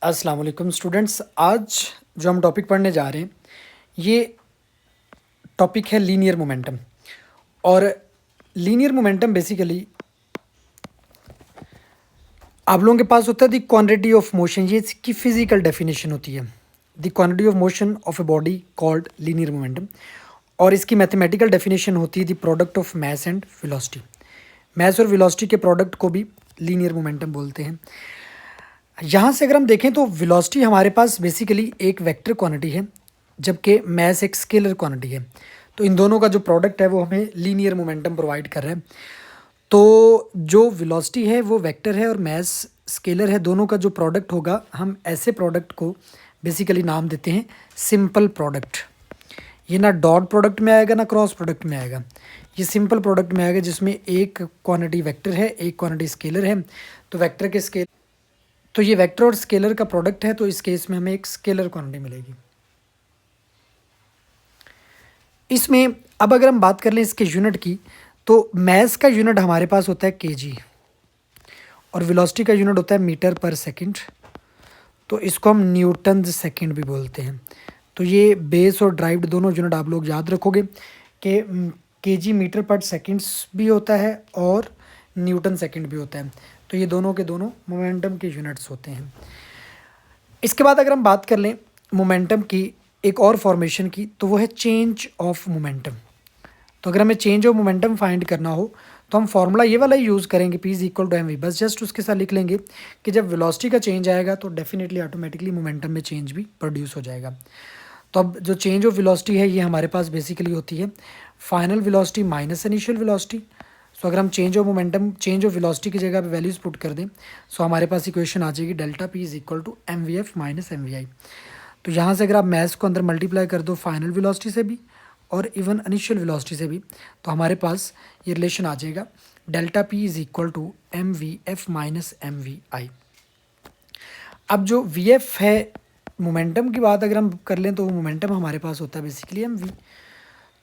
अस्सलाम वालेकुम स्टूडेंट्स। आज जो हम टॉपिक पढ़ने जा रहे हैं ये टॉपिक है लीनियर मोमेंटम। और लीनियर मोमेंटम बेसिकली आप लोगों के पास होता है द क्वांटिटी ऑफ मोशन, ये इसकी फिजिकल डेफिनेशन होती है। The quantity of motion of a body called linear momentum. और इसकी मैथमेटिकल डेफिनेशन होती है the product of mass and velocity. Mass और वेलोसिटी के प्रोडक्ट को भी लीनियर मोमेंटम बोलते हैं। यहाँ से अगर हम देखें तो वेलोसिटी हमारे पास बेसिकली एक वेक्टर क्वांटिटी है, जबकि मास एक स्केलर क्वांटिटी है। तो इन दोनों का जो प्रोडक्ट है वो हमें लीनियर मोमेंटम प्रोवाइड कर रहा है। तो जो वेलोसिटी है वो वेक्टर है और मास स्केलर है, दोनों का जो प्रोडक्ट होगा हम ऐसे प्रोडक्ट को बेसिकली नाम देते हैं सिंपल प्रोडक्ट। ये ना डॉट प्रोडक्ट में आएगा ना क्रॉस प्रोडक्ट में आएगा, ये सिंपल प्रोडक्ट में आएगा जिसमें एक क्वांटिटी वेक्टर है एक क्वांटिटी स्केलर है। तो वेक्टर के स्केल तो ये वेक्टर और स्केलर का प्रोडक्ट है, तो इस केस में हमें एक स्केलर क्वांटिटी मिलेगी। इसमें अब अगर हम बात कर लें इसके यूनिट की, तो मास का यूनिट हमारे पास होता है केजी और वेलोसिटी का यूनिट होता है मीटर पर सेकंड। तो इसको हम न्यूटन सेकंड भी बोलते हैं। तो ये बेस और ड्राइव्ड दोनों यूनिट आप लोग याद रखोगे कि केजी मीटर पर सेकंड्स भी होता है और न्यूटन सेकंड भी होता है। तो ये दोनों के दोनों मोमेंटम के यूनिट्स होते हैं। इसके बाद अगर हम बात कर लें मोमेंटम की एक और फॉर्मेशन की, तो वो है चेंज ऑफ मोमेंटम। तो अगर हमें चेंज ऑफ मोमेंटम फाइंड करना हो तो हम फार्मूला ये वाला यूज़ करेंगे, P is equal to M V. बस जस्ट उसके साथ लिख लेंगे कि जब वेलोसिटी का चेंज आएगा तो डेफिनेटली ऑटोमेटिकली मोमेंटम में चेंज भी प्रोड्यूस हो जाएगा। तो अब जो चेंज ऑफ वेलोसिटी है ये हमारे पास बेसिकली होती है final velocity minus initial velocity. So अगर हम change of momentum change of velocity की जगह पे वैल्यूज़ पुट कर दें, सो हमारे पास इक्वेशन आ जाएगी delta P is equal to M V F minus M V I. तो यहाँ से अगर आप मैथ्स को अंदर मल्टीप्लाई कर दो फाइनल वेलोसिटी से भी और इवन इनिशियल वेलोसिटी से भी, तो हमारे पास ये रिलेशन आ जाएगा delta P is equal to M V F minus M V I. अब जो वी एफ है मोमेंटम की बात अगर हम कर लें तो वो मोमेंटम हमारे पास होता है बेसिकली एम वी।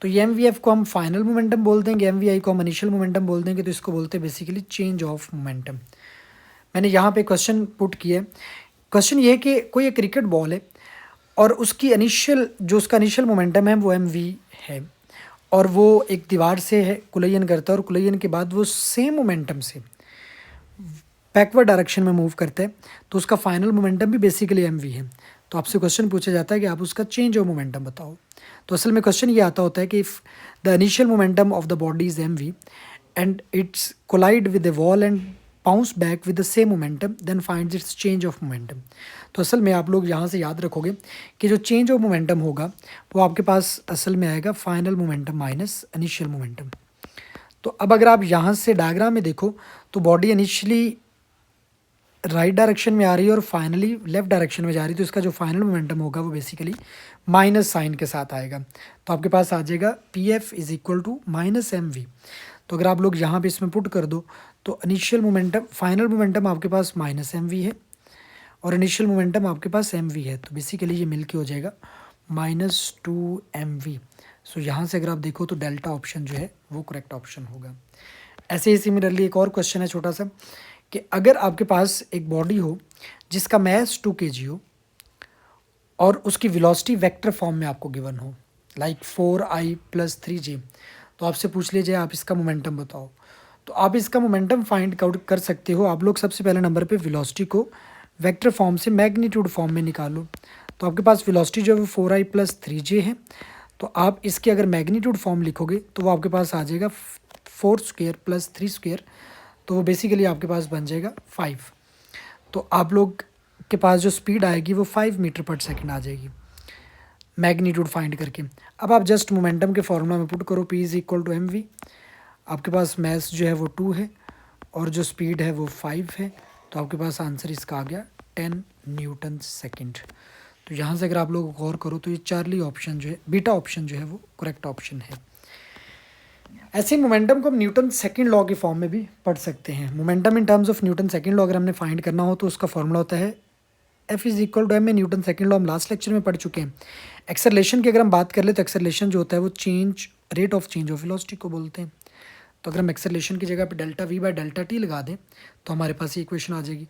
तो ये एम वी एफ को हम फाइनल मोमेंटम बोल देंगे, एम वी आई को हम इनिशियल मोमेंटम बोल देंगे। तो इसको बोलते हैं बेसिकली चेंज ऑफ मोमेंटम। मैंने यहाँ पे क्वेश्चन पुट किया है। क्वेश्चन ये है कि कोई एक क्रिकेट बॉल है और उसकी उसका इनिशियल मोमेंटम है वो एम वी है, और वो एक दीवार से है कुलयन करता है और कुलयन के बाद वो सेम मोमेंटम से बैकवर्ड डायरेक्शन में मूव करता है, तो उसका फाइनल मोमेंटम भी बेसिकली एम वी है। तो आपसे क्वेश्चन पूछा जाता है कि आप उसका चेंज ऑफ मोमेंटम बताओ। तो असल में क्वेश्चन ये आता होता है कि if the initial momentum of the body is M V and its collide with the wall and bounce back with the same momentum then find its change of momentum. तो असल में आप लोग यहाँ से याद रखोगे कि जो चेंज ऑफ मोमेंटम होगा वो आपके पास असल में आएगा final momentum minus initial momentum. तो अब अगर आप यहाँ से डायग्राम में देखो तो बॉडी इनिशियली राइट डायरेक्शन में आ रही है और फाइनली लेफ्ट डायरेक्शन में जा रही है, तो इसका जो फाइनल मोमेंटम होगा वो बेसिकली माइनस साइन के साथ आएगा। तो आपके पास आ जाएगा P F is equal to minus M V. तो अगर आप लोग यहाँ पे इसमें पुट कर दो तो इनिशियल मोमेंटम फाइनल मोमेंटम आपके पास माइनस एम वी है और इनिशियल मोमेंटम आपके पास एम वी है। तो बेसिकली ये मिल के हो जाएगा माइनस टू एम वी। सो यहाँ से अगर आप देखो तो डेल्टा ऑप्शन जो है वो करेक्ट ऑप्शन होगा। ऐसे ही सिमिलरली एक और क्वेश्चन है छोटा सा कि अगर आपके पास एक बॉडी हो जिसका मास 2 kg हो और उसकी वेलोसिटी वेक्टर फॉर्म में आपको गिवन हो लाइक 4i + 3j, तो आपसे पूछ लीजिए आप इसका मोमेंटम बताओ। तो आप इसका मोमेंटम फाइंड आउट कर सकते हो। आप लोग सबसे पहले नंबर पे वेलोसिटी को वेक्टर फॉर्म से मैग्नीट्यूड फॉर्म में निकालो। तो आपके पास वेलोसिटी जो है वो 4i + 3j है। तो आप इसके अगर मैग्नीट्यूड फॉर्म लिखोगे तो वो आपके पास आ जाएगा 4² + 3²। तो वो बेसिकली आपके पास बन जाएगा 5। तो आप लोग के पास जो स्पीड आएगी वो 5 मीटर पर सेकंड आ जाएगी मैग्नीट्यूड फाइंड करके। अब आप जस्ट मोमेंटम के फॉर्मूला में पुट करो P is equal to M V. आपके पास मास जो है वो 2 है और जो स्पीड है वो 5 है। तो आपके पास आंसर इसका आ गया 10 न्यूटन सेकेंड। तो यहाँ से अगर आप लोग गौर करो तो ये चार्ली ऑप्शन जो है बीटा ऑप्शन जो है वो करेक्ट ऑप्शन है। ऐसे मोमेंटम को हम न्यूटन सेकंड लॉ के फॉर्म में भी पढ़ सकते हैं। Momentum in terms of Newton second law अगर हमने फाइंड करना हो तो उसका फॉर्मूला होता है F is equal to M. में न्यूटन सेकंड लॉ हम लास्ट लेक्चर में पढ़ चुके हैं। एक्सेलरेशन की अगर हम बात कर ले तो एक्सेलरेशन जो होता है वो change rate of change of velocity को बोलते हैं। तो अगर हम एक्सेलरेशन की जगह पे delta we by delta T लगा दें तो हमारे पास ये इक्वेशन आ जाएगी।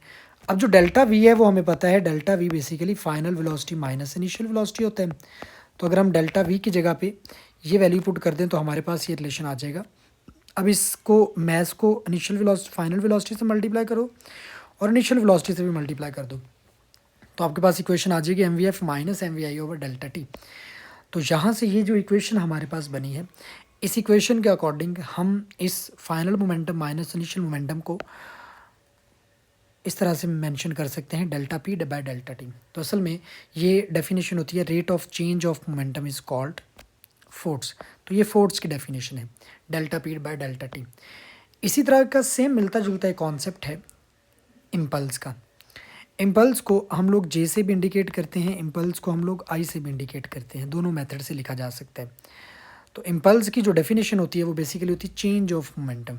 अब जो डेल्टा वी है वो हमें पता है, delta we basically final velocity minus initial velocity होता है। तो अगर हम डेल्टा वी की जगह पे ये वैल्यू पुट कर दें तो हमारे पास ये रिलेशन आ जाएगा। अब इसको मैस को इनिशियल वेलोसिटी फाइनल वेलोसिटी से मल्टीप्लाई करो और इनिशियल वेलोसिटी से भी मल्टीप्लाई कर दो, तो आपके पास इक्वेशन आ जाएगी M V F minus M V I over delta T. तो यहाँ से ये जो इक्वेशन हमारे पास बनी है, इस इक्वेशन के अकॉर्डिंग हम इस final momentum minus initial momentum को इस तरह से मेंशन कर सकते हैं, delta P by delta T. तो असल में ये डेफिनेशन होती है, rate of change of momentum is called force. तो ये फोर्स की डेफिनेशन है, delta P by delta T. इसी तरह का सेम मिलता जुलता एक कॉन्सेप्ट है इम्पल्स का। इम्पल्स को हम लोग जे से भी इंडिकेट करते हैं, इम्पल्स को हम लोग आई से भी इंडिकेट करते हैं, दोनों मेथड से लिखा जा सकता है। तो इम्पल्स की जो डेफिनेशन होती है वो बेसिकली होती है change of momentum.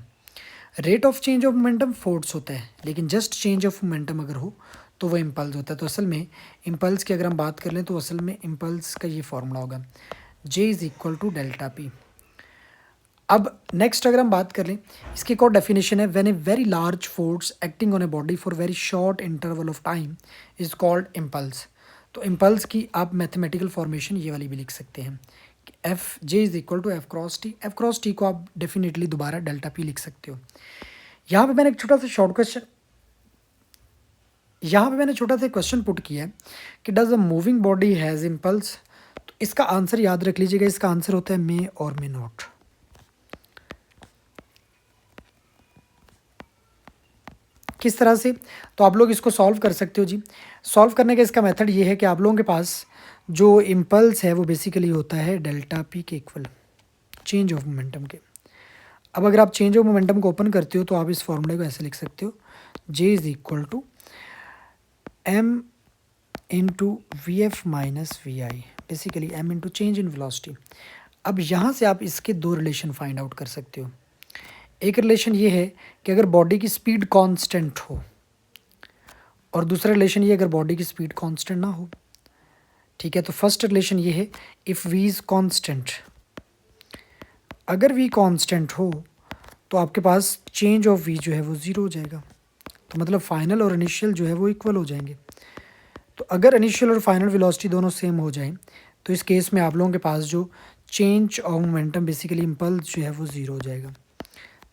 Rate of change of momentum force होता है, लेकिन जस्ट चेंज ऑफ मोमेंटम अगर हो तो वो इम्पल्स होता है। तो असल में इम्पल्स की अगर हम बात कर लें तो असल में इम्पल्स का ये फॉर्मूला होगा, J is equal to delta P. अब नेक्स्ट अगर हम बात कर लें, इसकी एक और डेफिनेशन है, when a very large force acting on a body for very short interval of time is called impulse. तो इम्पल्स की आप मैथमेटिकल फॉर्मेशन ये वाली भी लिख सकते हैं, F J is equal to F cross T. F cross T को आप डेफिनेटली दोबारा डेल्टा पी लिख सकते हो। यहाँ पे मैंने एक छोटा सा क्वेश्चन पुट किया है कि does a moving body has impulse. तो इसका आंसर याद रख लीजिएगा, इसका आंसर होता है मे और मे नॉट। किस तरह से, तो आप लोग इसको सॉल्व कर सकते हो जी। सॉल्व करने का इसका मेथड ये है कि आप लोगों के पास जो इम्पल्स है वो बेसिकली होता है डेल्टा पी के इक्वल चेंज ऑफ मोमेंटम के। अब अगर आप चेंज ऑफ मोमेंटम को ओपन करते हो तो आप इस फॉर्मूले को ऐसे लिख सकते हो, J is equal to M into V F minus V I, basically M into change in velocity. अब यहाँ से आप इसके दो रिलेशन फाइंड आउट कर सकते हो। एक रिलेशन ये है कि अगर बॉडी की स्पीड कांस्टेंट हो, और दूसरा रिलेशन ये अगर बॉडी की स्पीड कांस्टेंट ना हो। ठीक है, तो फर्स्ट रिलेशन ये है इफ़ वी इज़ कांस्टेंट, अगर वी कांस्टेंट हो तो आपके पास चेंज ऑफ वी जो है वो ज़ीरो हो जाएगा। तो मतलब फाइनल और इनिशियल जो है वो इक्वल हो जाएंगे। तो अगर इनिशियल और फाइनल वेलोसिटी दोनों सेम हो जाएं तो इस केस में आप लोगों के पास जो change of momentum basically impulse जो है वो ज़ीरो हो जाएगा।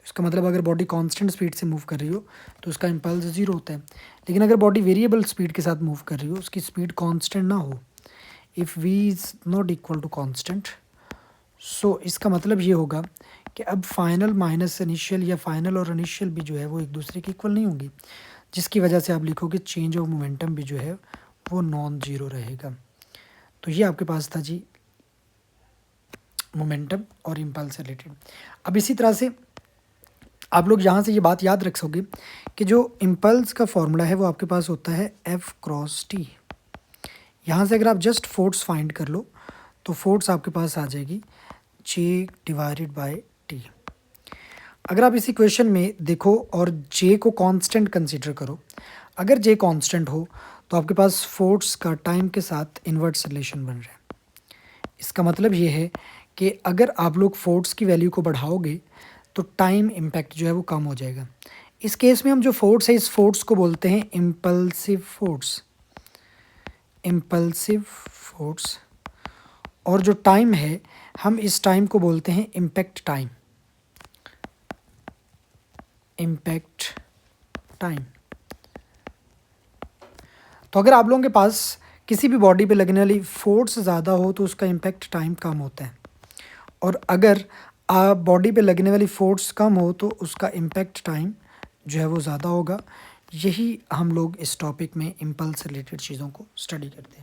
इसका मतलब अगर बॉडी कांस्टेंट स्पीड से मूव कर रही हो तो उसका इम्पल्स ज़ीरो होता है, लेकिन अगर बॉडी वेरिएबल स्पीड के साथ मूव कर रही हो, उसकी स्पीड कांस्टेंट ना हो, if V is not equal to constant, so इसका मतलब ये होगा कि अब फाइनल माइनस इनिशियल या फाइनल और इनिशियल भी जो है वो एक दूसरे के इक्वल नहीं होंगी, जिसकी वजह से आप लिखोगे चेंज ऑफ मोमेंटम भी जो है वो नॉन ज़ीरो रहेगा। तो ये आपके पास था जी मोमेंटम और इम्पल्स से रिलेटेड। अब इसी तरह से आप लोग यहाँ से ये बात याद रख सकोगे कि जो इम्पल्स का फॉर्मूला है वो आपके पास होता है एफ क्रॉस टी। यहाँ से अगर आप जस्ट फोर्स फाइंड कर लो तो फोर्स आपके पास आ जाएगी जे डिवाइडेड बाय टी। अगर आप इस इक्वेशन में देखो और जे को कांस्टेंट कंसीडर करो, अगर जे कांस्टेंट हो तो आपके पास फोर्स का टाइम के साथ इन्वर्स रिलेशन बन रहा है। इसका मतलब ये है कि अगर आप लोग फोर्स की वैल्यू को बढ़ाओगे तो टाइम इम्पैक्ट जो है वो कम हो जाएगा। इस केस में हम जो फोर्स है इस फोर्स को बोलते हैं इम्पल्सिव फोर्स, इम्पल्सिव फोर्स, और जो टाइम है हम इस टाइम को बोलते हैं इम्पैक्ट टाइम, इम्पैक्ट टाइम। तो अगर आप लोगों के पास किसी भी बॉडी पे लगने वाली फोर्स ज़्यादा हो तो उसका इम्पैक्ट टाइम कम होता है, और अगर बॉडी पे लगने वाली फोर्स कम हो तो उसका इम्पैक्ट टाइम जो है वो ज़्यादा होगा। यही हम लोग इस टॉपिक में इम्पल्स रिलेटेड चीज़ों को स्टडी करते हैं।